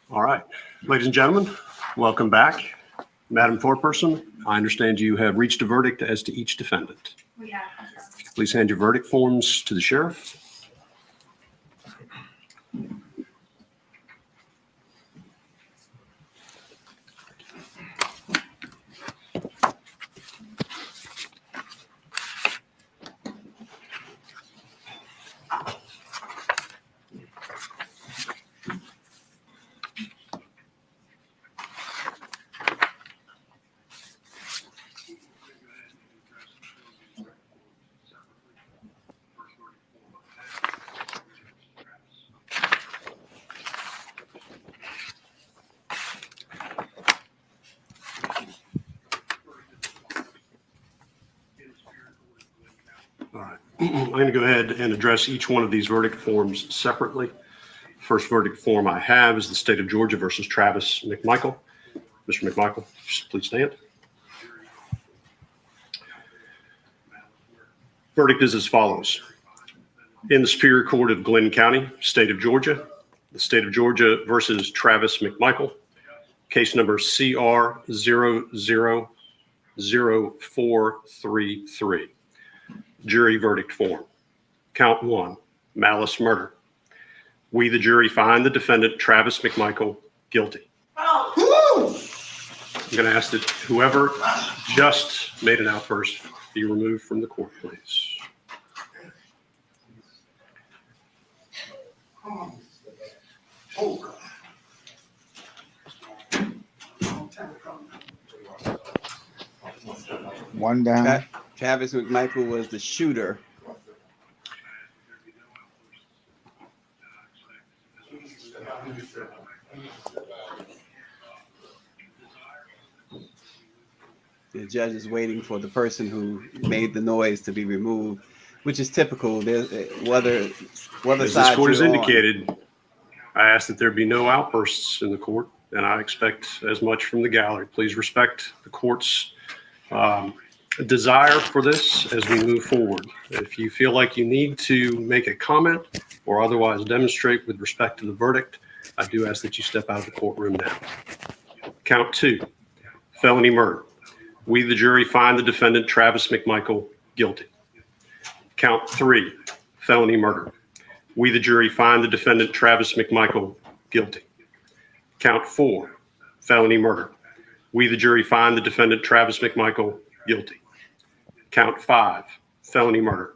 All right, ladies and gentlemen, welcome back. Madam Foreperson, I understand you have reached a verdict as to each defendant. We have. Please hand your verdict forms to the sheriff. All right, I'm going to go ahead and address each one of these verdict forms separately. First verdict form I have is the State of Georgia versus Travis McMichael. Mr. McMichael, please stand. Verdict is as follows. In the Superior Court of Glenn County, State of Georgia, the State of Georgia versus Travis McMichael, case number CR 000433. Jury verdict form. Count 1, malice murder. We, the jury, find the defendant, Travis McMichael, guilty. I'm going to ask that whoever just made an outburst be removed from the court, please. One down. Travis McMichael was the shooter. The judge is waiting for the person who made the noise to be removed, which is typical. There's whether As this court has indicated, I ask that there be no outbursts in the court, and I expect as much from the gallery. Please respect the court's desire for this as we move forward. If you feel like you need to make a comment or otherwise demonstrate with respect to the verdict, I do ask that you step out of the courtroom now. Count 2, felony murder. We, the jury, find the defendant, Travis McMichael, guilty. Count 3, felony murder. We, the jury, find the defendant, Travis McMichael, guilty. Count 4, felony murder. We, the jury, find the defendant, Travis McMichael, guilty. Count 5, felony murder.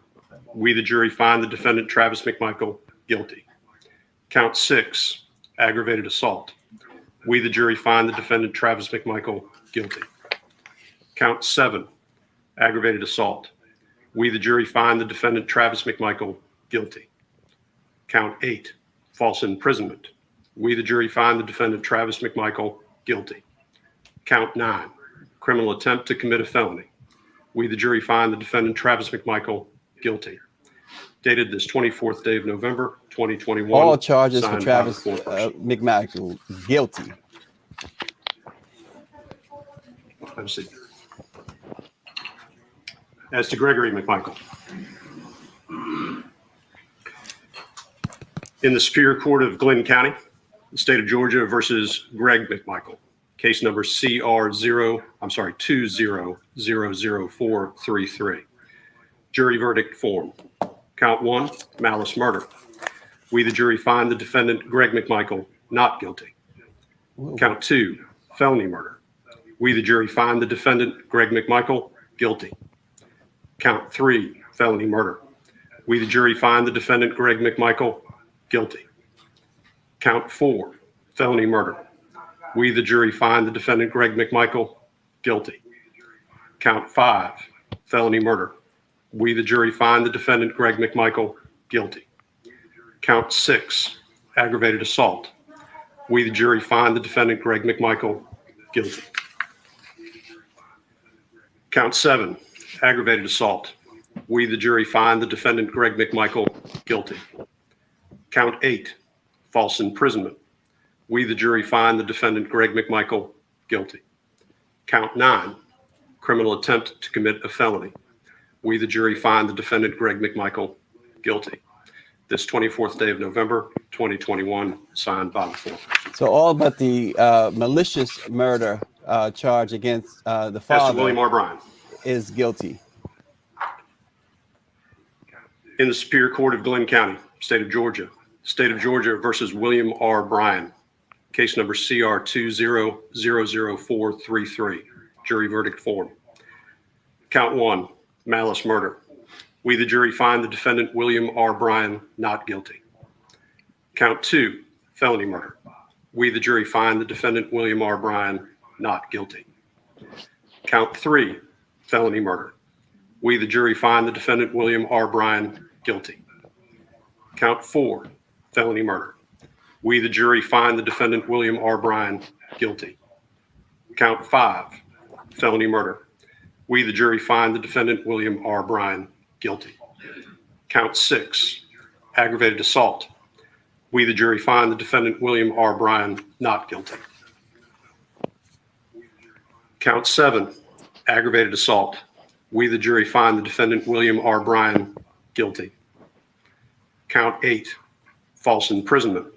We, the jury, find the defendant, Travis McMichael, guilty. Count 6, aggravated assault. We, the jury, find the defendant, Travis McMichael, guilty. Count 7, aggravated assault. We, the jury, find the defendant, Travis McMichael, guilty. Count 8, false imprisonment. We, the jury, find the defendant, Travis McMichael, guilty. Count 9, criminal attempt to commit a felony. We, the jury, find the defendant, Travis McMichael, guilty. Dated this 24th day of November, 2021. All charges for Travis McMichael guilty. Have a seat. As to Gregory McMichael, in the Superior Court of Glenn County, the State of Georgia versus Greg McMichael, case number CR 2000433. Jury verdict form. Count 1, malice murder. We, the jury, find the defendant, Greg McMichael, not guilty. Count 2, felony murder. We, the jury, find the defendant, Greg McMichael, guilty. Count 3, felony murder. We, the jury, find the defendant, Greg McMichael, guilty. Count 4, felony murder. We, the jury, find the defendant, Greg McMichael, guilty. Count 5, felony murder. We, the jury, find the defendant, Greg McMichael, guilty. Count 6, aggravated assault. We, the jury, find the defendant, Greg McMichael, guilty. Count 7, aggravated assault. We, the jury, find the defendant, Greg McMichael, guilty. Count 8, false imprisonment. We, the jury, find the defendant, Greg McMichael, guilty. Count 9, criminal attempt to commit a felony. We, the jury, find the defendant, Greg McMichael, guilty. This 24th day of November, 2021, signed by the foreperson. So all but the malicious murder charge against the father, Mr. William R. Bryan, is guilty. in the Superior Court of Glenn County, State of Georgia versus William R. Bryan, case number CR 2000433, jury verdict form. Count 1, malice murder. We, the jury, find the defendant, William R. Bryan, not guilty. Count 2, felony murder. We, the jury, find the defendant, William R. Bryan, not guilty. Count 3, felony murder. We, the jury, find the defendant, William R. Bryan, guilty. Count 4, felony murder. We, the jury, find the defendant, William R. Bryan, guilty. Count 5, felony murder. We, the jury, find the defendant, William R. Bryan, guilty. Count 6, aggravated assault. We, the jury, find the defendant, William R. Bryan, not guilty. Count 7, aggravated assault. We, the jury, find the defendant, William R. Bryan, guilty. Count 8, false imprisonment.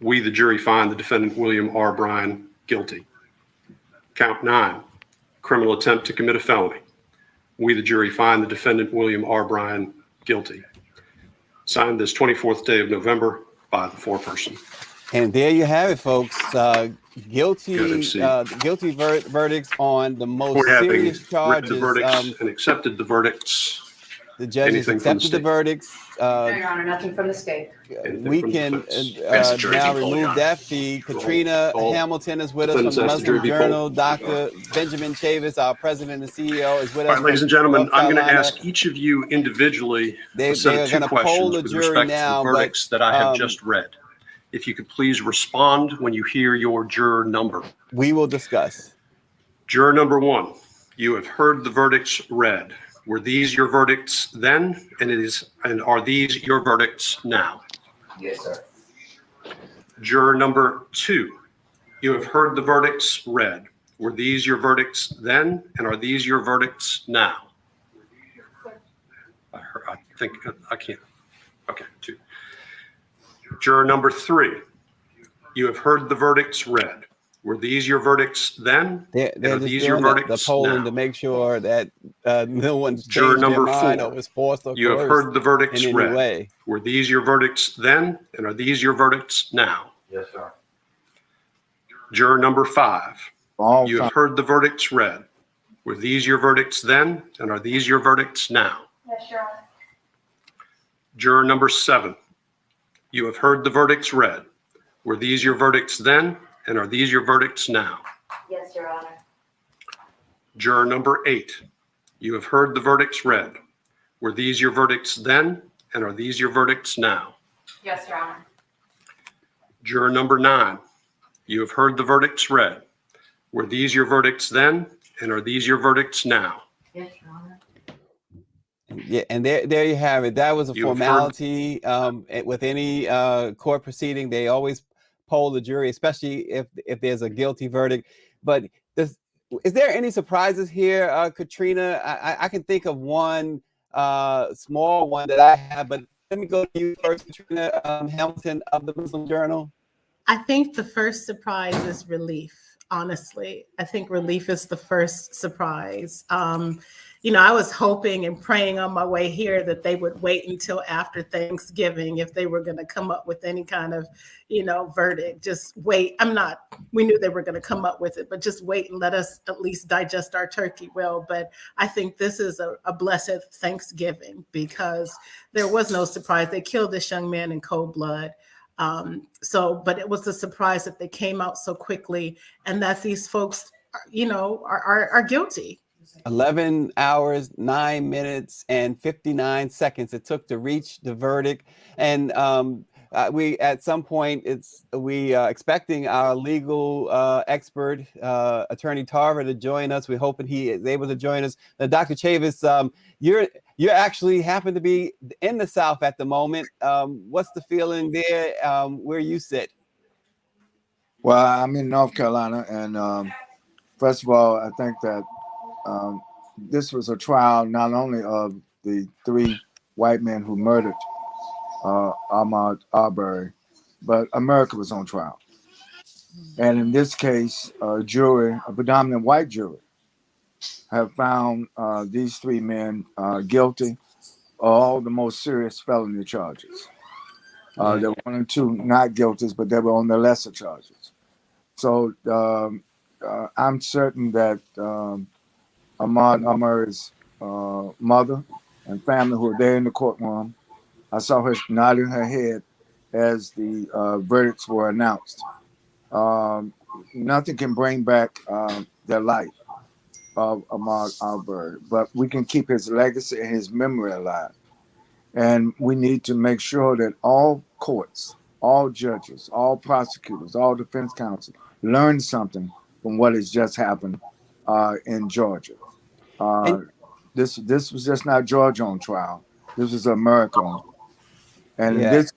We, the jury, find the defendant, William R. Bryan, guilty. Count 9, criminal attempt to commit a felony. We, the jury, find the defendant, William R. Bryan, guilty. Signed this 24th day of November by the foreperson. And there you have it, folks. Guilty verdicts on the most Court having serious charges. read the verdicts and accepted the verdicts. The judges Anything from the accepted the state? verdicts. No, Your Honor, nothing from the state. We can now remove that feed. Katrina Hamilton is with us from the Muslim Journal. Dr. Benjamin Chavis, our president and CEO, is with All us. right, ladies and gentlemen, North I'm going to Carolina. ask each of you individually They're a set of two gonna poll questions the with jury respect now, to the verdicts that I have but, just read. If you could please respond when you hear your juror number. We will discuss. Juror number 1, you have heard the verdicts read. Were these your verdicts then, and are these your verdicts now? Yes, sir. Juror number 2, you have heard the verdicts read. Were these your verdicts then, and are these your verdicts now? I think I can't. Okay, 2. Juror number 3, you have heard the verdicts read. Were these your verdicts then? They're and are just these your doing verdicts the polling now? to make sure that no one's Juror changed their number mind 4, or was forced or you have coerced heard the verdicts in any read. way. Were these your verdicts then, and are these your verdicts now? Yes, sir. Juror number 5, you have heard the verdicts read. Were these your verdicts then, and are these your verdicts now? Yes, Your Honor. Juror number 7, you have heard the verdicts read. Were these your verdicts then, and are these your verdicts now? Yes, Your Honor. Juror number 8, you have heard the verdicts read. Were these your verdicts then, and are these your verdicts now? Yes, Your Honor. Juror number 9, you have heard the verdicts read. Were these your verdicts then, and are these your verdicts now? Yes, Your Honor. Yeah, and there you have it. That was a You have heard- formality with any court proceeding. They always poll the jury, especially if there's a guilty verdict. But is there any surprises here, Katrina? I can think of one small one that I have, but let me go to you first, Katrina Hamilton of the Muslim Journal. I think the first surprise is relief. Honestly, I think relief is the first surprise. I was hoping and praying on my way here that they would wait until after Thanksgiving if they were going to come up with any kind of, verdict. Just wait. We knew they were going to come up with it, but just wait and let us at least digest our turkey well. But I think this is a blessed Thanksgiving because there was no surprise. They killed this young man in cold blood. But it was a surprise that they came out so quickly and that these folks, are guilty. 11 hours, 9 minutes, and 59 seconds it took to reach the verdict. And we at some point we expecting our legal expert, Attorney Tarver, to join us. We're hoping he is able to join us. Dr. Chavis, you actually happen to be in the South at the moment. What's the feeling there where you sit? Well, I'm in North Carolina, and first of all, I think that this was a trial not only of the 3 white men who murdered Ahmaud Arbery, but America was on trial. And in this case, a jury, a predominant white jury, have found these 3 men guilty of all the most serious felony charges. There were 1 and 2 not guilty, but they were on the lesser charges. So I'm certain that Ahmaud Arbery's mother and family who were there in the courtroom, I saw her nodding her head as the verdicts were announced. Nothing can bring back the life of Ahmaud Arbery, but we can keep his legacy and his memory alive. And we need to make sure that all courts, all judges, all prosecutors, all defense counsel learn something from what has just happened in Georgia. This was just not Georgia on trial. This was America on trial. And in this,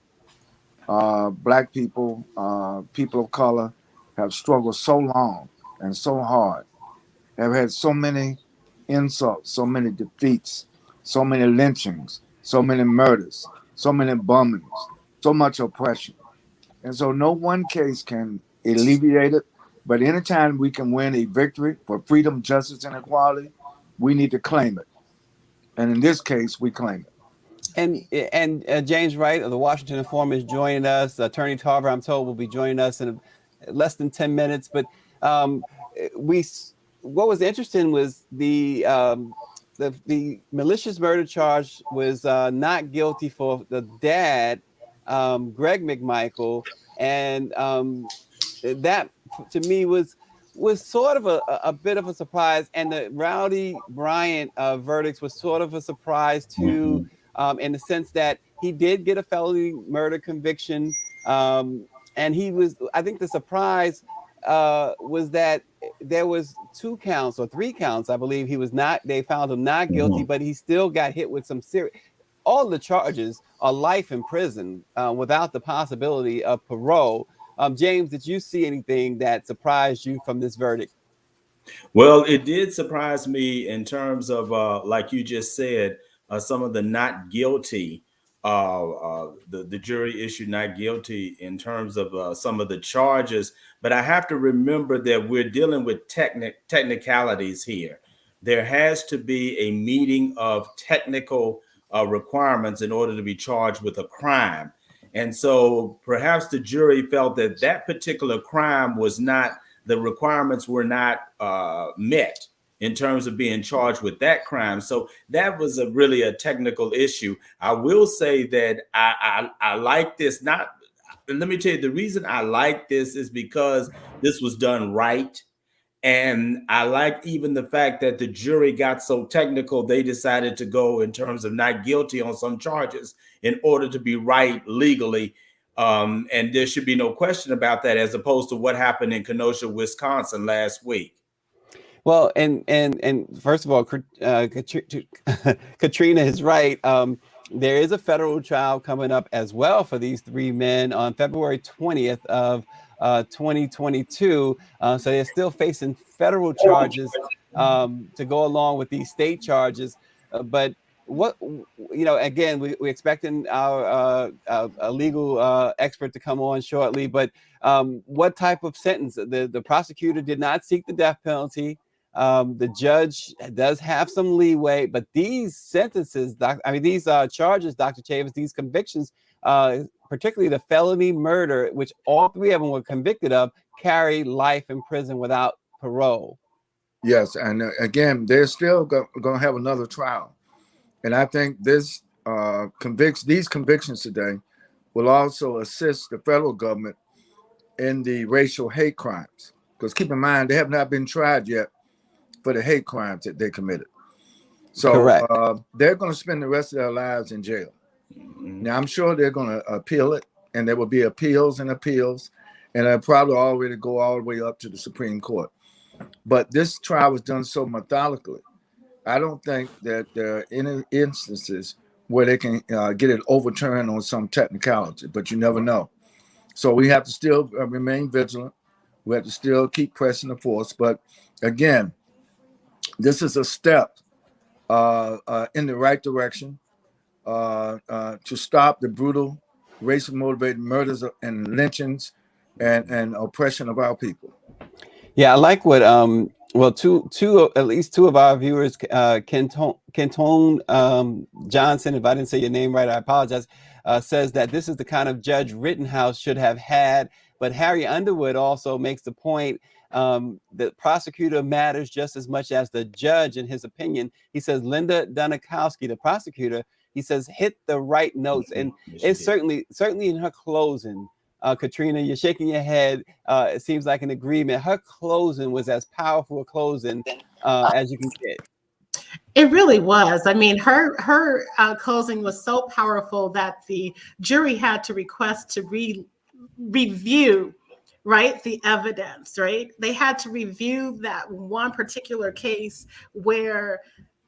Black people, people of color, have struggled so long and so hard, have had so many insults, so many defeats, so many lynchings, so many murders, so many bombings, so much oppression. And so no one case can alleviate it, but anytime we can win a victory for freedom, justice, and equality, we need to claim it. And in this case, we claim it. And James Wright of the Washington Informer is joining us. Attorney Tarver, I'm told, will be joining us in less than 10 minutes. But what was interesting was the malicious murder charge was not guilty for the dad, Greg McMichael, and that to me was sort of a bit of a surprise. And the Rowdy Bryant verdicts was sort of a surprise too. In the sense that he did get a felony murder conviction. And he was, I think the surprise was that there was 2 counts or 3 counts. I believe they found him not guilty, but he still got hit with some serious, all the charges are life in prison without the possibility of parole. James, did you see anything that surprised you from this verdict? Well, it did surprise me in terms of, like you just said, some of the not guilty, the jury issued not guilty in terms of some of the charges. But I have to remember that we're dealing with technicalities here. There has to be a meeting of technical requirements in order to be charged with a crime. And so perhaps the jury felt that that particular crime was not, the requirements were not met in terms of being charged with that crime. So that was really a technical issue. I will say that I like this. Let me tell you, the reason I like this is because this was done right. And I like even the fact that the jury got so technical, they decided to go in terms of not guilty on some charges in order to be right legally. And there should be no question about that, as opposed to what happened in Kenosha, Wisconsin last week. Well, and first of all, Katrina is right. There is a federal trial coming up as well for these 3 men on February 20th of 2022. So they're still facing federal charges to go along with these state charges. But what, again, we're expecting our legal expert to come on shortly. But what type of sentence? The prosecutor did not seek the death penalty. The judge does have some leeway, but these sentences, these charges, Dr. Chavis, these convictions, particularly the felony murder, which all 3 of them were convicted of, carry life in prison without parole. Yes, and again, they're still going to have another trial, and I think these convictions today will also assist the federal government in the racial hate crimes. Because keep in mind, they have not been tried yet for the hate crimes that they committed. So they're going to spend the rest of their lives in jail. Now, I'm sure they're going to appeal it, and there will be appeals and appeals, and it'll probably already go all the way up to the Supreme Court. But this trial was done so methodically. I don't think that there are any instances where they can get it overturned on some technicality, but you never know. So we have to still remain vigilant. We have to still keep pressing the force. But again, this is a step in the right direction to stop the brutal, racially motivated murders and lynchings and oppression of our people. Yeah, I like what well, at least two of our viewers, Kentone Johnson, if I didn't say your name right, I apologize, says that this is the kind of judge Rittenhouse should have had. But Harry Underwood also makes the point the prosecutor matters just as much as the judge, in his opinion. He says Linda Dunikowski, the prosecutor, he says hit the right notes, and it's certainly in her closing. Katrina, you're shaking your head. It seems like an agreement. Her closing was as powerful a closing as you can get. It really was. I mean, her closing was so powerful that the jury had to request to review, right, the evidence, right? They had to review that one particular case where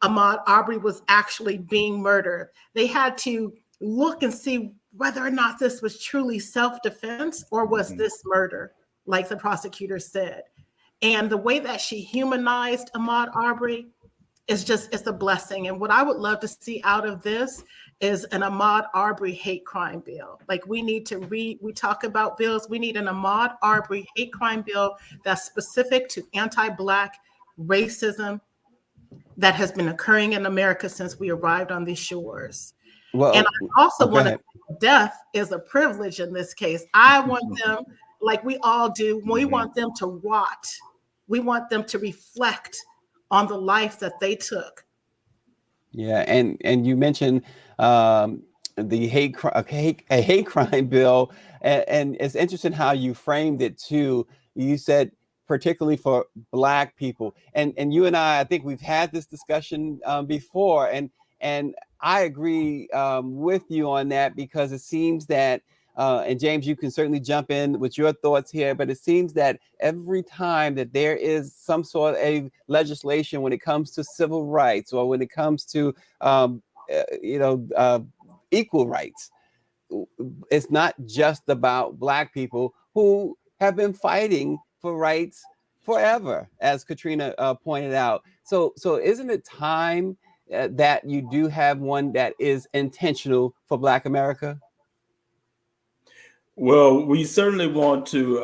Ahmaud Arbery was actually being murdered. They had to look and see whether or not this was truly self-defense or was this murder, like the prosecutor said. And the way that she humanized Ahmaud Arbery is it's a blessing. And what I would love to see out of this is an Ahmaud Arbery hate crime bill. Like we need to we talk about bills, we need an Ahmaud Arbery hate crime bill that's specific to anti-Black racism that has been occurring in America since we arrived on these shores. Well, and I also want to, death is a privilege in this case. I want them, like we all do, we want them to rot. We want them to reflect on the life that they took. Yeah, and you mentioned the hate crime bill, and it's interesting how you framed it too. You said particularly for Black people, and you and I think we've had this discussion before, and I agree with you on that, because it seems that, and James, you can certainly jump in with your thoughts here, but it seems that every time that there is some sort of legislation when it comes to civil rights or when it comes to, equal rights, it's not just about Black people who have been fighting for rights forever, as Katrina pointed out. So isn't it time that you do have one that is intentional for Black America? Well, we certainly want to,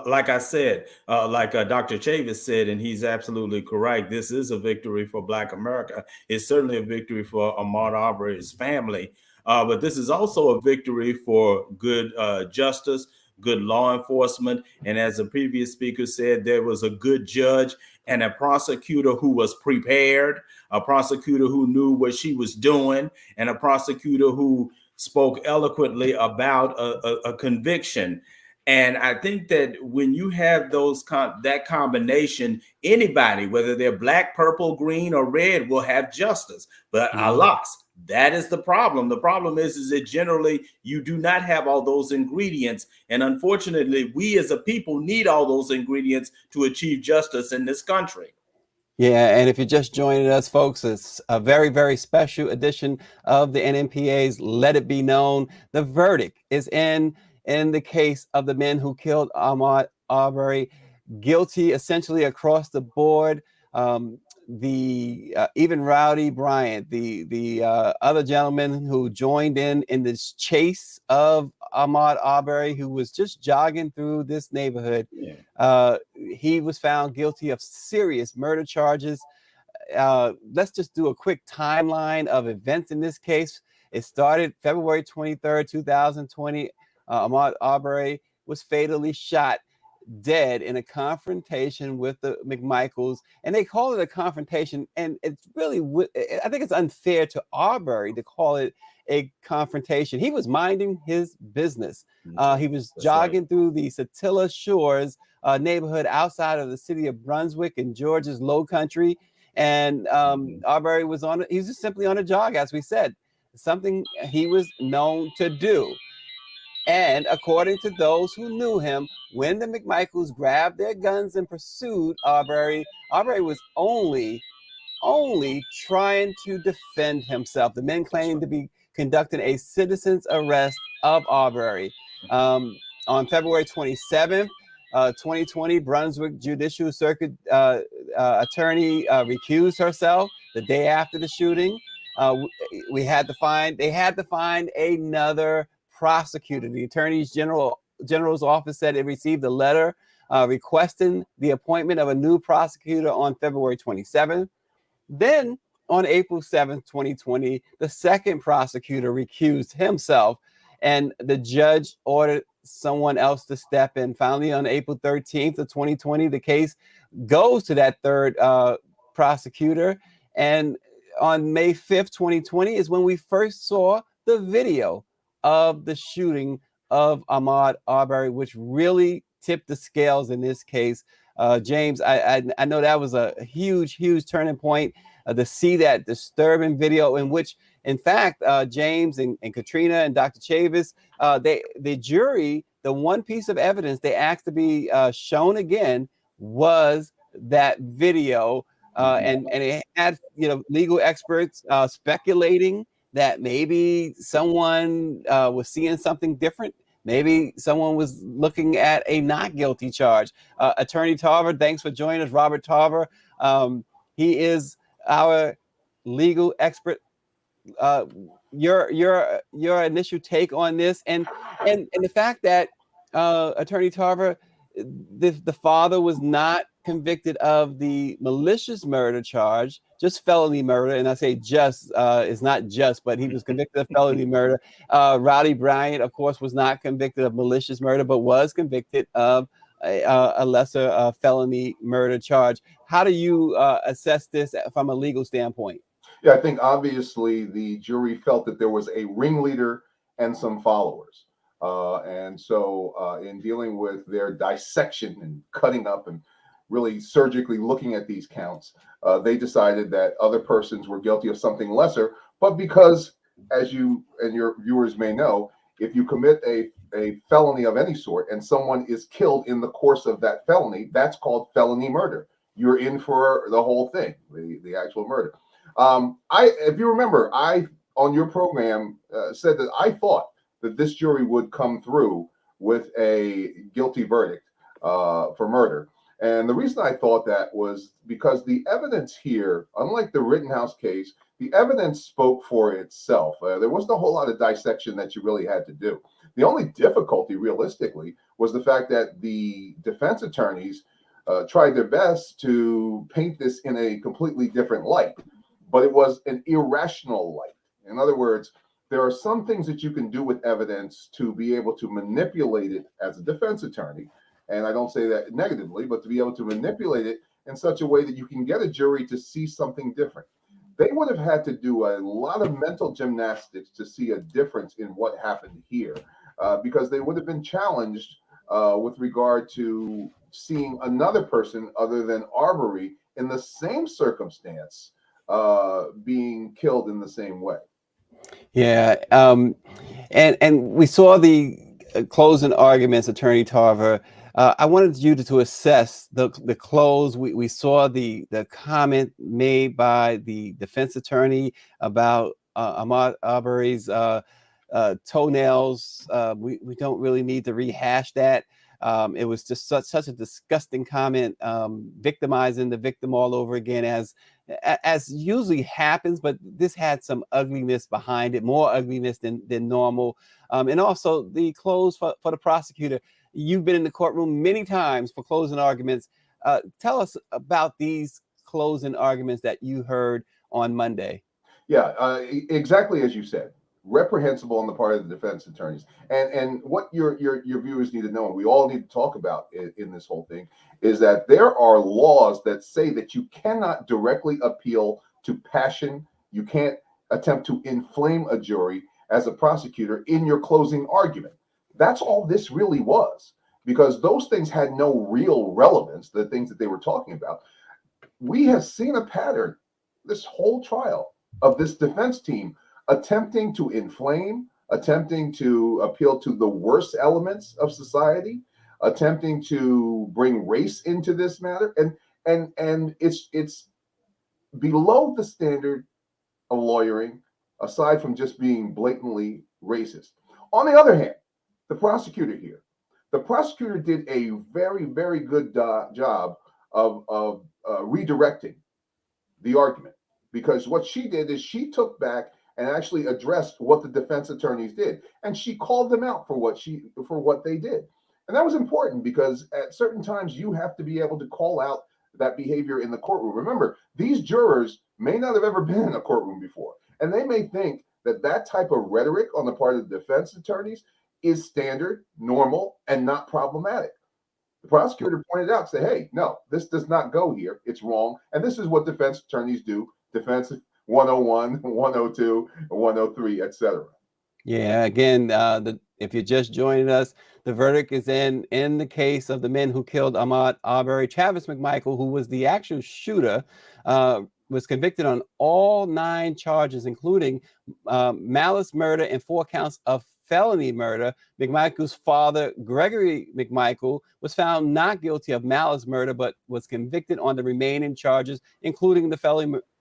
like I said, like Dr. Chavis said, and he's absolutely correct, this is a victory for Black America. It's certainly a victory for Ahmaud Arbery's family, but this is also a victory for good justice, good law enforcement. And as the previous speaker said, there was a good judge and a prosecutor who was prepared, a prosecutor who knew what she was doing, and a prosecutor who spoke eloquently about a conviction. And I think that when you have that combination, anybody, whether they're Black, purple, green, or red, will have justice. But alas, that is the problem. The problem is that generally you do not have all those ingredients. And unfortunately, we as a people need all those ingredients to achieve justice in this country. Yeah, and if you're just joining us, folks, it's a very, very special edition of the NMPA's Let It Be Known. The verdict is in the case of the men who killed Ahmaud Arbery, guilty essentially across the board. Even Rowdy Bryant, the other gentleman who joined in this chase of Ahmaud Arbery, who was just jogging through this neighborhood. Yeah. He was found guilty of serious murder charges. Let's just do a quick timeline of events in this case. It started February 23rd, 2020. Ahmaud Arbery was fatally shot dead in a confrontation with the McMichaels, and they call it a confrontation, and it's really, I think it's unfair to Arbery to call it a confrontation. He was minding his business. He was jogging through the Satilla Shores neighborhood outside of the city of Brunswick in Georgia's Low Country, and Arbery was just simply on a jog, as we said, something he was known to do. And according to those who knew him, when the McMichaels grabbed their guns and pursued Arbery, Arbery was only trying to defend himself. The men claimed to be conducting a citizen's arrest of Arbery. On February 27th, 2020, Brunswick Judicial Circuit attorney recused herself the day after the shooting. They had to find another prosecutor. The Attorney General's office said it received a letter requesting the appointment of a new prosecutor on February 27th. Then on April 7th, 2020, the second prosecutor recused himself, and the judge ordered someone else to step in. Finally, on April 13th of 2020, the case goes to that third prosecutor. And on May 5th, 2020 is when we first saw the video of the shooting of Ahmaud Arbery, which really tipped the scales in this case. James, I know that was a huge turning point to see that disturbing video in which, in fact, James and Katrina and Dr. Chavis, the jury, the one piece of evidence they asked to be shown again was that video. And it had, legal experts speculating that maybe someone was seeing something different. Maybe someone was looking at a not guilty charge. Attorney Tarver, thanks for joining us. Robert Tarver, he is our legal expert. Your initial take on this, and the fact that Attorney Tarver, the father was not convicted of the malicious murder charge, just felony murder. And I say just, it's not just, but he was convicted of felony murder. Rowdy Bryant, of course, was not convicted of malicious murder, but was convicted of a lesser felony murder charge. How do you assess this from a legal standpoint? Yeah, I think obviously the jury felt that there was a ringleader and some followers. And so in dealing with their dissection and cutting up and really surgically looking at these counts, they decided that other persons were guilty of something lesser. But because, as you and your viewers may know, if you commit a felony of any sort and someone is killed in the course of that felony, that's called felony murder. You're in for the whole thing, the actual murder. If you remember, I on your program said that I thought that this jury would come through with a guilty verdict for murder. And the reason I thought that was because the evidence here, unlike the Rittenhouse case, the evidence spoke for itself. There wasn't a whole lot of dissection that you really had to do. The only difficulty, realistically, was the fact that the defense attorneys tried their best to paint this in a completely different light, but it was an irrational light. In other words, there are some things that you can do with evidence to be able to manipulate it as a defense attorney. And I don't say that negatively, but to be able to manipulate it in such a way that you can get a jury to see something different. They would have had to do a lot of mental gymnastics to see a difference in what happened here, because they would have been challenged with regard to seeing another person other than Arbery in the same circumstance being killed in the same way. Yeah, and we saw the closing arguments, Attorney Tarver. I wanted you to assess the close. We saw the comment made by the defense attorney about Ahmaud Arbery's toenails. We don't really need to rehash that. It was just such a disgusting comment, victimizing the victim all over again, as usually happens, but this had some ugliness behind it, more ugliness than normal. And also the close for the prosecutor. You've been in the courtroom many times for closing arguments. Tell us about these closing arguments that you heard on Monday. Yeah, exactly as you said. Reprehensible on the part of the defense attorneys, and what your viewers need to know, and we all need to talk about in this whole thing, is that there are laws that say that you cannot directly appeal to passion. You can't attempt to inflame a jury as a prosecutor in your closing argument. That's all this really was, because those things had no real relevance, the things that they were talking about. We have seen a pattern this whole trial of this defense team attempting to inflame, attempting to appeal to the worst elements of society, attempting to bring race into this matter, and it's below the standard of lawyering, aside from just being blatantly racist. On the other hand, the prosecutor did a very, very good job of redirecting the argument, because what she did is she took back and actually addressed what the defense attorneys did, and she called them out for what they did. And that was important, because at certain times you have to be able to call out that behavior in the courtroom. Remember, these jurors may not have ever been in a courtroom before, and they may think that that type of rhetoric on the part of the defense attorneys is standard, normal, and not problematic. The prosecutor pointed out, say, hey, no, this does not go here. It's wrong. And this is what defense attorneys do. Defense 101, 102, 103, etc. Yeah, again, if you're just joining us, the verdict is in the case of the men who killed Ahmaud Arbery. Travis McMichael, who was the actual shooter, was convicted on all 9 charges, including malice murder and 4 counts of felony murder. McMichael's father, Gregory McMichael, was found not guilty of malice murder, but was convicted on the remaining charges, including the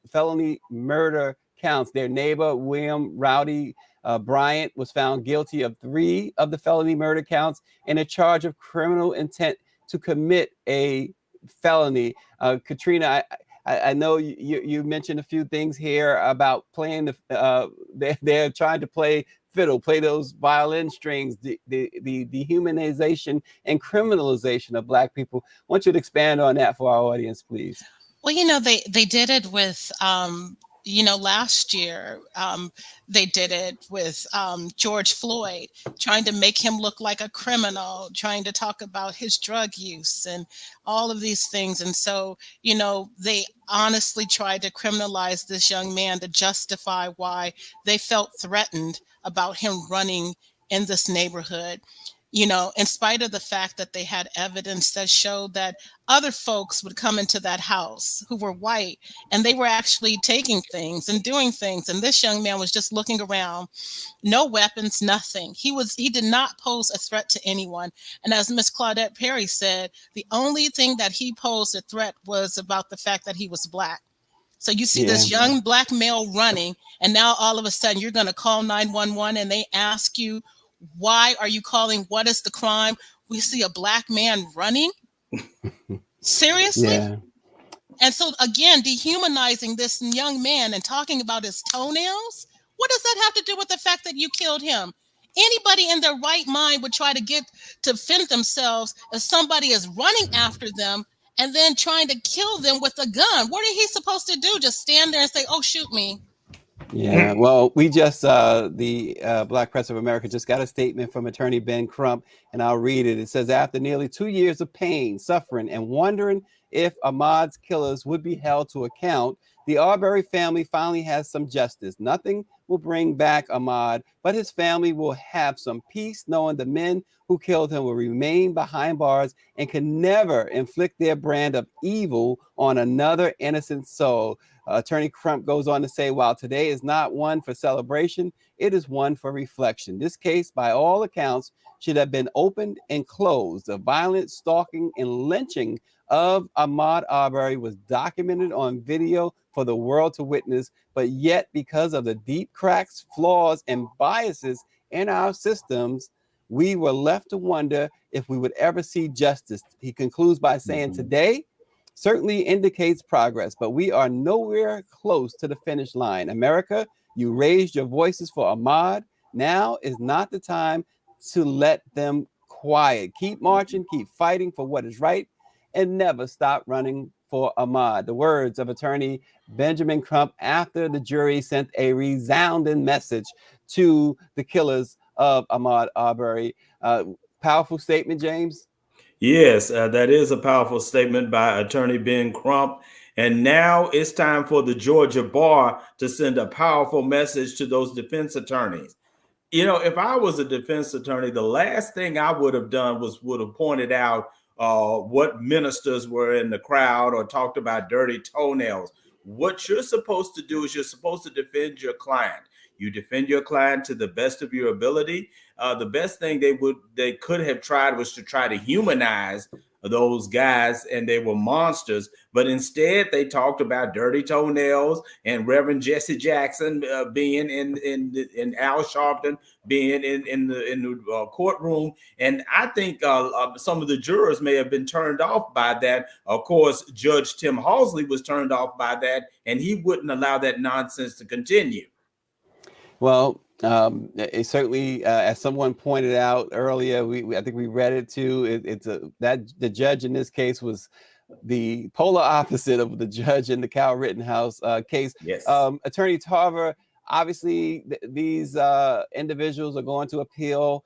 felony murder counts. Their neighbor, William Rowdy Bryant, was found guilty of 3 of the felony murder counts and a charge of criminal intent to commit a felony. Katrina, I know you mentioned a few things here about playing they're trying to play fiddle, play those violin strings, the dehumanization and criminalization of Black people. I want you to expand on that for our audience, please. Well, they did it with, last year, they did it with George Floyd, trying to make him look like a criminal, trying to talk about his drug use and all of these things. And so, they honestly tried to criminalize this young man to justify why they felt threatened about him running in this neighborhood. In spite of the fact that they had evidence that showed that other folks would come into that house who were white, and they were actually taking things and doing things. And this young man was just looking around, no weapons, nothing. He did not pose a threat to anyone. And as Miss Claudette Perry said, the only thing that he posed a threat was about the fact that he was Black. So you see this young Black male running, and now all of a sudden you're going to call 911 and they ask you, why are you calling? What is the crime? We see a Black man running. Seriously? Yeah. And so again, dehumanizing this young man and talking about his toenails. What does that have to do with the fact that you killed him? Anybody in their right mind would try to defend themselves if somebody is running after them and then trying to kill them with a gun. What are he supposed to do? Just stand there and say, oh, shoot me. Yeah, well, we just, the Black Press of America just got a statement from attorney Ben Crump, and I'll read it. It says, after nearly 2 years of pain, suffering, and wondering if Ahmaud's killers would be held to account, the Arbery family finally has some justice. Nothing will bring back Ahmaud, but his family will have some peace knowing the men who killed him will remain behind bars and can never inflict their brand of evil on another innocent soul. Attorney Crump goes on to say, while today is not one for celebration, it is one for reflection. This case, by all accounts, should have been opened and closed. The violent stalking and lynching of Ahmaud Arbery was documented on video for the world to witness, but yet because of the deep cracks, flaws, and biases in our systems, we were left to wonder if we would ever see justice. He concludes by saying, today certainly indicates progress, but we are nowhere close to the finish line. America, you raised your voices for Ahmaud. Now is not the time to let them quiet. Keep marching, keep fighting for what is right, and never stop running for Ahmaud. The words of attorney Benjamin Crump after the jury sent a resounding message to the killers of Ahmaud Arbery. Powerful statement, James. Yes, that is a powerful statement by attorney Ben Crump. And now it's time for the Georgia bar to send a powerful message to those defense attorneys. If I was a defense attorney, the last thing I would have done would have pointed out what ministers were in the crowd or talked about dirty toenails. What you're supposed to do is you're supposed to defend your client. You defend your client to the best of your ability. The best thing they could have tried was to try to humanize those guys, and they were monsters. But instead, they talked about dirty toenails and Reverend Jesse Jackson being in Al Sharpton being in the courtroom. And I think some of the jurors may have been turned off by that. Of course, Judge Tim Halsey was turned off by that, and he wouldn't allow that nonsense to continue. Well, it certainly, as someone pointed out earlier, I think we read it too. That the judge in this case was the polar opposite of the judge in the Kyle Rittenhouse case. Yes. Attorney Tarver, obviously these individuals are going to appeal.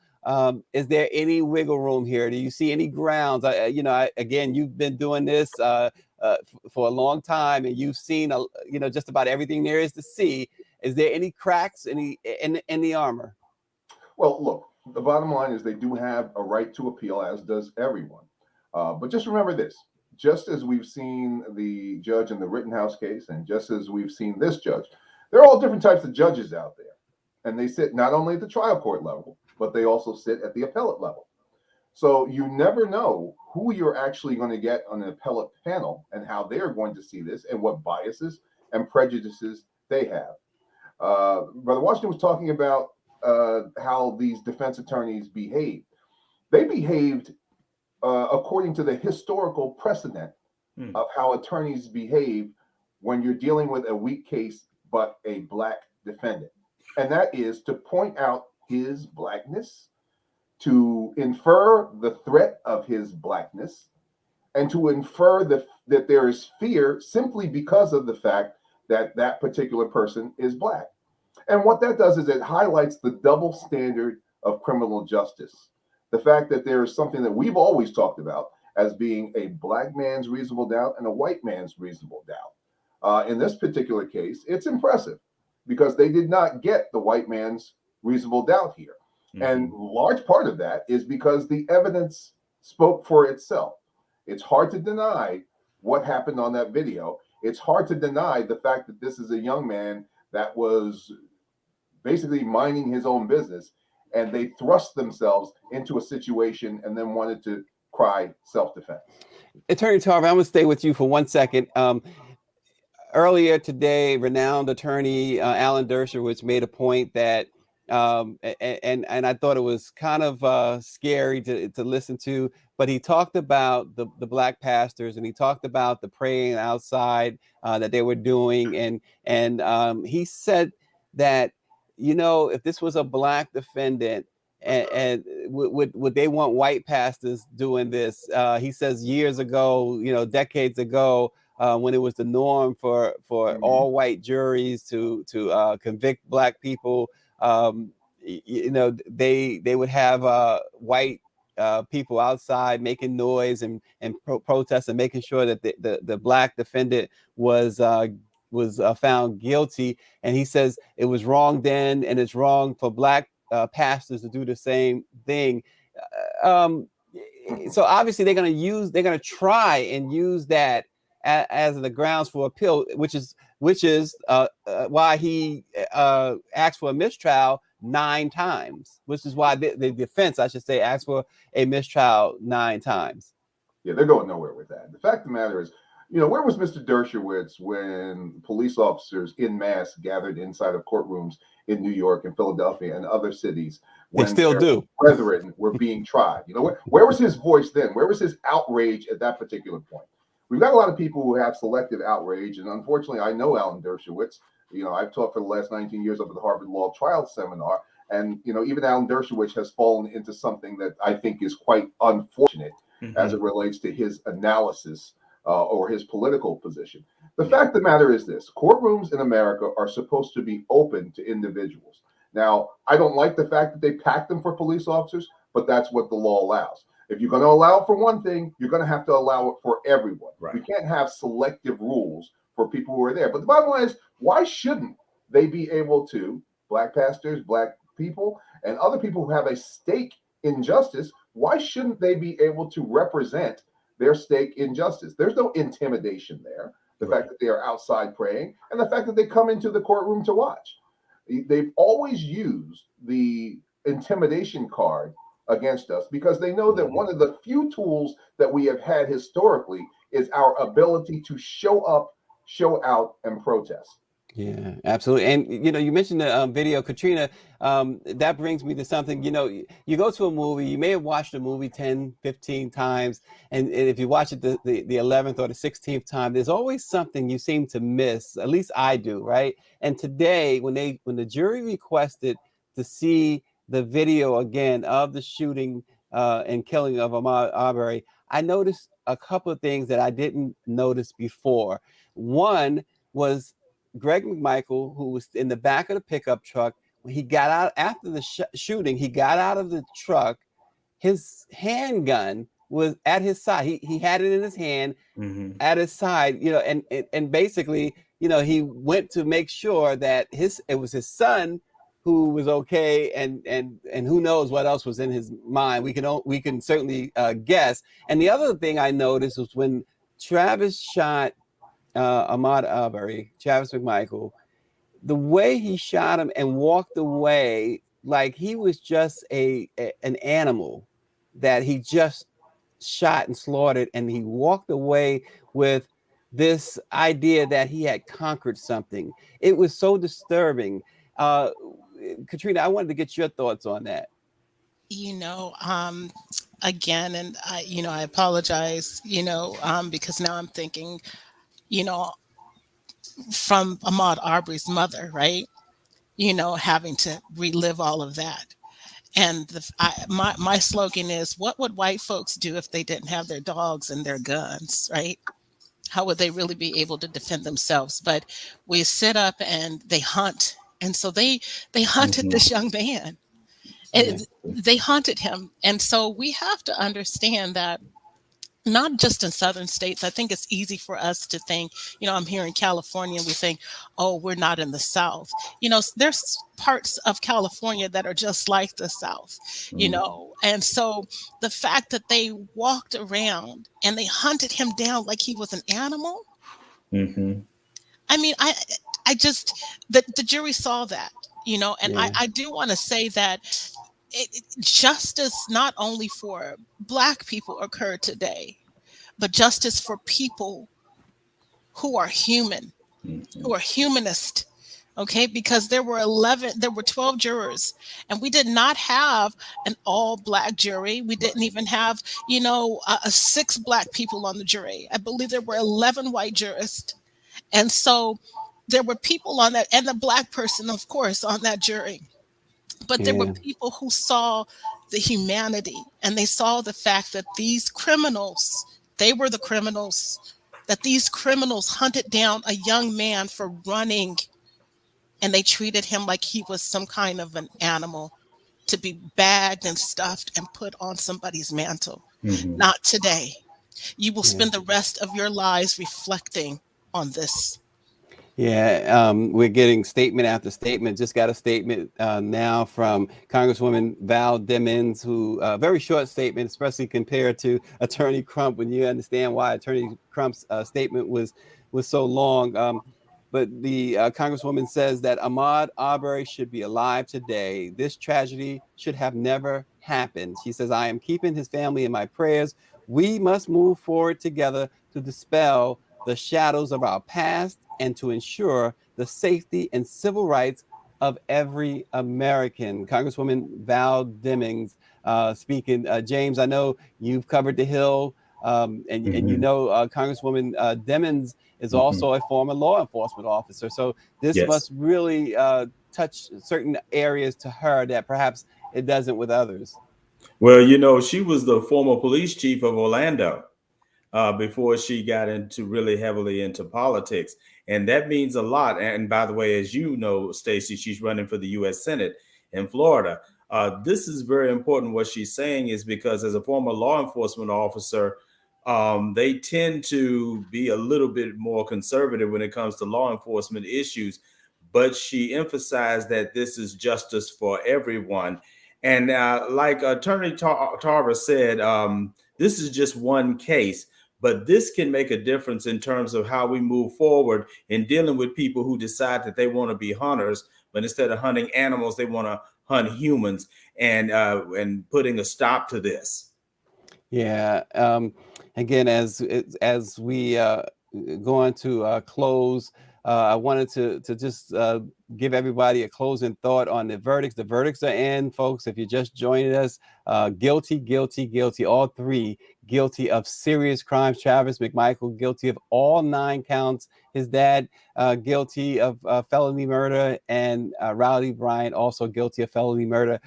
Is there any wiggle room here? Do you see any grounds? Again, you've been doing this for a long time, and you've seen just about everything there is to see. Is there any cracks in the armor? Well, look, the bottom line is they do have a right to appeal, as does everyone. But just remember this: just as we've seen the judge in the Rittenhouse case, and just as we've seen this judge, there are all different types of judges out there, and they sit not only at the trial court level, but they also sit at the appellate level. So you never know who you're actually going to get on an appellate panel and how they're going to see this and what biases and prejudices they have. Brother Washington was talking about how these defense attorneys behave. They behaved according to the historical precedent of how attorneys behave when you're dealing with a weak case but a black defendant. And that is to point out his blackness, to infer the threat of his blackness, and to infer that there is fear simply because of the fact that that particular person is black. And what that does is it highlights the double standard of criminal justice. The fact that there is something that we've always talked about as being a black man's reasonable doubt and a white man's reasonable doubt. In this particular case, it's impressive because they did not get the white man's reasonable doubt here. Mm-hmm. And large part of that is because the evidence spoke for itself. It's hard to deny what happened on that video. It's hard to deny the fact that this is a young man that was basically minding his own business, and they thrust themselves into a situation and then wanted to cry self-defense. Attorney Tarver, I'm going to stay with you for 1 second. Earlier today, renowned attorney Alan Dershowitz made a point that, and I thought it was kind of scary to listen to, but he talked about the black pastors, and he talked about the praying outside that they were doing, and he said that, if this was a black defendant, and would they want white pastors doing this? He says years ago, decades ago, when it was the norm for all white juries to convict black people, they would have white people outside making noise and protest and making sure that the black defendant was found guilty. And he says it was wrong then, and it's wrong for black pastors to do the same thing. So obviously they're going to try and use that as the grounds for appeal, which is why he asked for a mistrial 9 times, which is why the defense, I should say, asked for a mistrial 9 times. Yeah, they're going nowhere with that. The fact of the matter is, where was Mr. Dershowitz when police officers en masse gathered inside of courtrooms in New York and Philadelphia and other cities? When they still do. Brethren were being tried. Where was his voice then? Where was his outrage at that particular point? We've got a lot of people who have selective outrage, and unfortunately, I know Alan Dershowitz. I've taught for the last 19 years up at the Harvard Law Trial Seminar, and even Alan Dershowitz has fallen into something that I think is quite unfortunate as it relates to his analysis or his political position. The fact of the matter is this: courtrooms in America are supposed to be open to individuals. Now, I don't like the fact that they pack them for police officers, but that's what the law allows. If you're going to allow it for one thing, you're going to have to allow it for everyone. Right. We can't have selective rules for people who are there. But the bottom line is, why shouldn't they be able to, black pastors, black people, and other people who have a stake in justice, why shouldn't they be able to represent their stake in justice? There's no intimidation there. The fact that they are outside praying, and the fact that they come into the courtroom to watch. they've always used the intimidation card against us because they know that one of the few tools that we have had historically is our ability to show up, show out, and protest. Yeah, absolutely. And you mentioned the video, Katrina. That brings me to something. You go to a movie, you may have watched a movie 10, 15 times, and if you watch it the 11th or the 16th time, there's always something you seem to miss. At least I do, right? And today, when the jury requested to see the video again of the shooting and killing of Ahmaud Arbery, I noticed a couple of things that I didn't notice before. One was Greg McMichael, who was in the back of the pickup truck. When he got out after the shooting, he got out of the truck. His handgun was at his side. He had it in his hand at his side, and basically, he went to make sure that it was his son who was okay, and who knows what else was in his mind. We can certainly guess. And the other thing I noticed was when Travis shot Ahmaud Arbery, Travis McMichael, the way he shot him and walked away like he was just an animal that he just shot and slaughtered, and he walked away with this idea that he had conquered something. It was so disturbing. Katrina, I wanted to get your thoughts on that. Again, and I apologize, because now I'm thinking, from Ahmaud Arbery's mother, right? Having to relive all of that. And my slogan is, what would white folks do if they didn't have their dogs and their guns, right? How would they really be able to defend themselves? But we sit up and they hunt. And so they hunted this young man. They hunted him. And so we have to understand that not just in southern states. I think it's easy for us to think, I'm here in California and we think, oh, we're not in the South. There's parts of California that are just like the South, and so the fact that they walked around and they hunted him down like he was an animal. I mean, I just, the jury saw that, and I do want to say that justice not only for Black people occurred today, but justice for people who are human, who are humanist. Okay, because there were 12 jurors, and we did not have an all Black jury. We didn't even have, 6 Black people on the jury. I believe there were 11 white jurists, and so there were people on that, and the Black person, of course, on that jury. But there were people who saw the humanity, and they saw the fact that these criminals, they were the criminals, that these criminals hunted down a young man for running, and they treated him like he was some kind of an animal to be bagged and stuffed and put on somebody's mantle. Not today. You will spend the rest of your lives reflecting on this. We're getting statement after statement. Just got a statement now from Congresswoman Val Demings, who very short statement, especially compared to Attorney Crump, when you understand why Attorney Crump's statement was so long. But the Congresswoman says that Ahmaud Arbery should be alive today. This tragedy should have never happened. She says, I am keeping his family in my prayers. We must move forward together to dispel the shadows of our past and to ensure the safety and civil rights of every American. Congresswoman Val Demings speaking. James, I know you've covered the Hill, and Congresswoman Demings is also a former law enforcement officer. So this must really touch certain areas to her that perhaps it doesn't with others. Well, she was the former police chief of Orlando before she got really heavily into politics. And that means a lot. And by the way, as you know, Stacey, she's running for the U.S. Senate in Florida. This is very important. What she's saying is because as a former law enforcement officer, they tend to be a little bit more conservative when it comes to law enforcement issues. But she emphasized that this is justice for everyone. And like Attorney Tarver said, this is just one case. But this can make a difference in terms of how we move forward in dealing with people who decide that they want to be hunters, but instead of hunting animals, they want to hunt humans, and putting a stop to this. Yeah. Again, as we going to close, I wanted to just give everybody a closing thought on the verdicts. The verdicts are in, folks. If you're just joining us, guilty, guilty, guilty. All three guilty of serious crimes. Travis McMichael guilty of all 9 counts. His dad guilty of felony murder, and Rowdy Bryant also guilty of felony murder.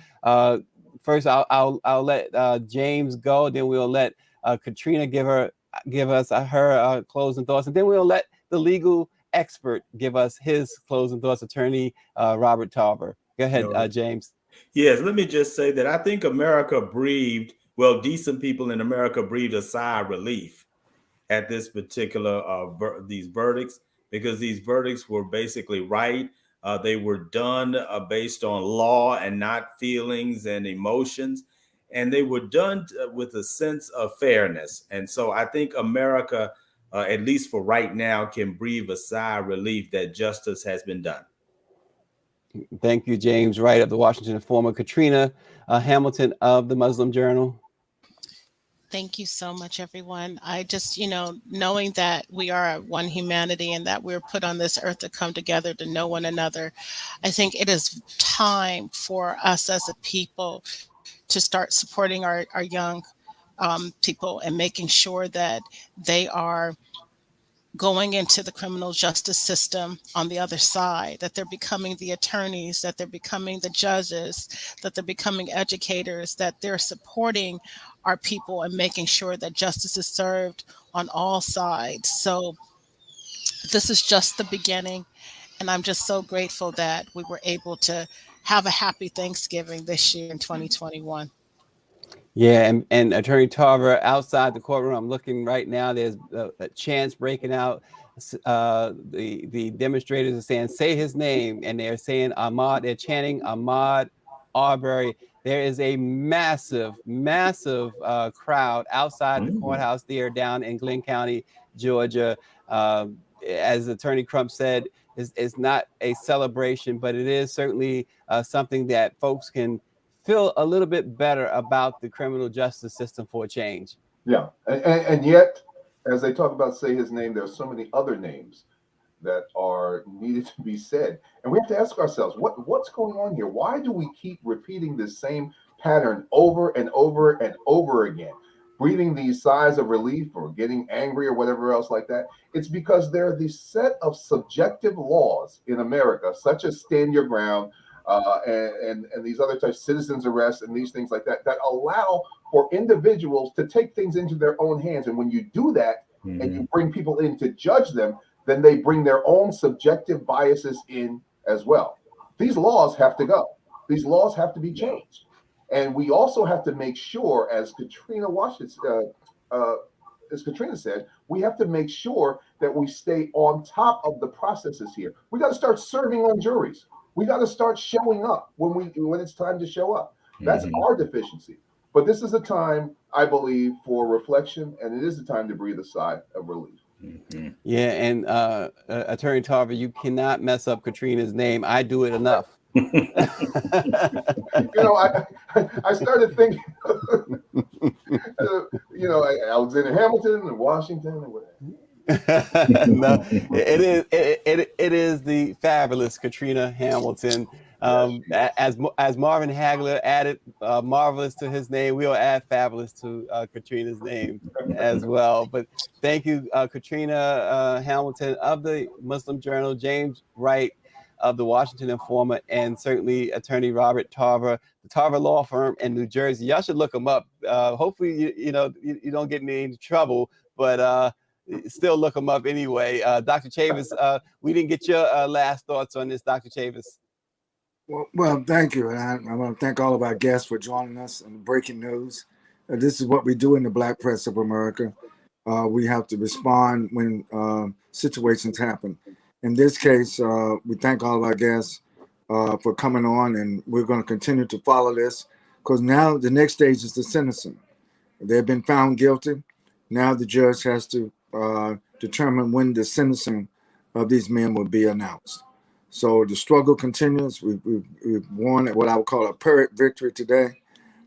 First, I'll let James go. Then we'll let Katrina give us her closing thoughts, and then we'll let the legal expert give us his closing thoughts. Attorney Robert Tarver. Go ahead, James. Yes, let me just say that I think America breathed, well, decent people in America breathed a sigh of relief at this particular these verdicts, because these verdicts were basically right. They were done based on law and not feelings and emotions, and they were done with a sense of fairness. And so I think America, at least for right now, can breathe a sigh of relief that justice has been done. Thank you, James Wright of the Washington Informer. Katrina Hamilton of the Muslim Journal. Thank you so much, everyone. I just, knowing that we are one humanity and that we're put on this earth to come together to know one another, I think it is time for us as a people to start supporting our young people and making sure that they are going into the criminal justice system on the other side, that they're becoming the attorneys, that they're becoming the judges, that they're becoming educators, that they're supporting our people and making sure that justice is served on all sides. So this is just the beginning. And I'm just so grateful that we were able to have a happy Thanksgiving this year in 2021. Yeah, and Attorney Tarver, outside the courtroom, I'm looking right now. There's a chance breaking out. The demonstrators are saying, "Say his name," and they're saying Ahmaud. They're chanting Ahmaud Arbery. There is a massive crowd outside the courthouse there down in Glenn County, Georgia. As Attorney Crump said, it's not a celebration, but it is certainly something that folks can feel a little bit better about the criminal justice system for a change. Yeah, and yet, as they talk about say his name, there's so many other names that are needed to be said, and we have to ask ourselves, what's going on here? Why do we keep repeating the same pattern over and over and over again, breathing these sighs of relief or getting angry or whatever else like that? It's because there are these set of subjective laws in America, such as stand your ground, and these other types, citizens arrest, and these things like that, that allow for individuals to take things into their own hands. And when you do that, and you bring people in to judge them, then they bring their own subjective biases in as well. These laws have to go. These laws have to be changed. And we also have to make sure, as Katrina said, we have to make sure that we stay on top of the processes here. We got to start serving on juries. We got to start showing up when it's time to show up. That's our deficiency. But this is a time, I believe, for reflection, and it is a time to breathe a sigh of relief. Yeah, and Attorney Tarver, you cannot mess up Katrina's name. I do it enough. I started thinking, Alexander Hamilton and Washington and whatever. No, it is the fabulous Katrina Hamilton. As Marvin Hagler added marvelous to his name, we'll add fabulous to Katrina's name as well. But thank you, Katrina Hamilton of the Muslim Journal, James Wright of the Washington Informer, and certainly Attorney Robert Tarver, the Tarver Law Firm in New Jersey. Y'all should look them up. Hopefully, you don't get in any trouble, but still look them up anyway. Dr. Chavis, we didn't get your last thoughts on this, Dr. Chavis. Well, thank you. And I want to thank all of our guests for joining us on breaking news. This is what we do in the Black Press of America. We have to respond when situations happen. In this case, we thank all of our guests for coming on, and we're going to continue to follow this, because now the next stage is the sentencing. They've been found guilty. Now the judge has to determine when the sentencing of these men will be announced. So the struggle continues. We've won what I would call a Pyrrhic victory today,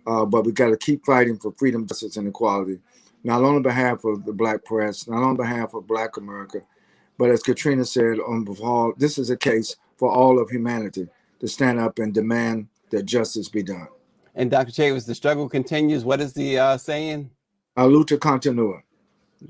but we got to keep fighting for freedom, justice, and equality, not on behalf of the Black press, not on behalf of Black America, but as Katrina said, on behalf of all, this is a case for all of humanity to stand up and demand that justice be done. And Dr. Chavis, the struggle continues. What is the saying? Luta continua.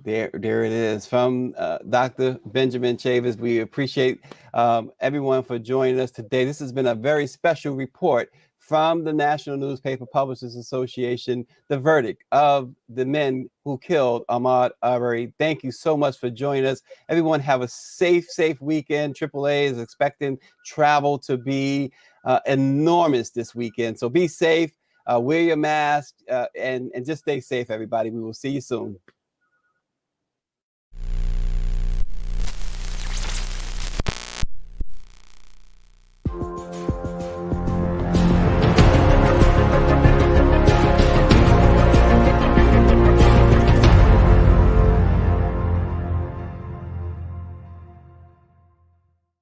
There it is from Dr. Benjamin Chavis. We appreciate everyone for joining us today. This has been a very special report from the National Newspaper Publishers Association, the verdict of the men who killed Ahmaud Arbery. Thank you so much for joining us. Everyone have a safe weekend. AAA is expecting travel to be enormous this weekend. So be safe, wear your mask, and just stay safe, everybody. We will see you soon.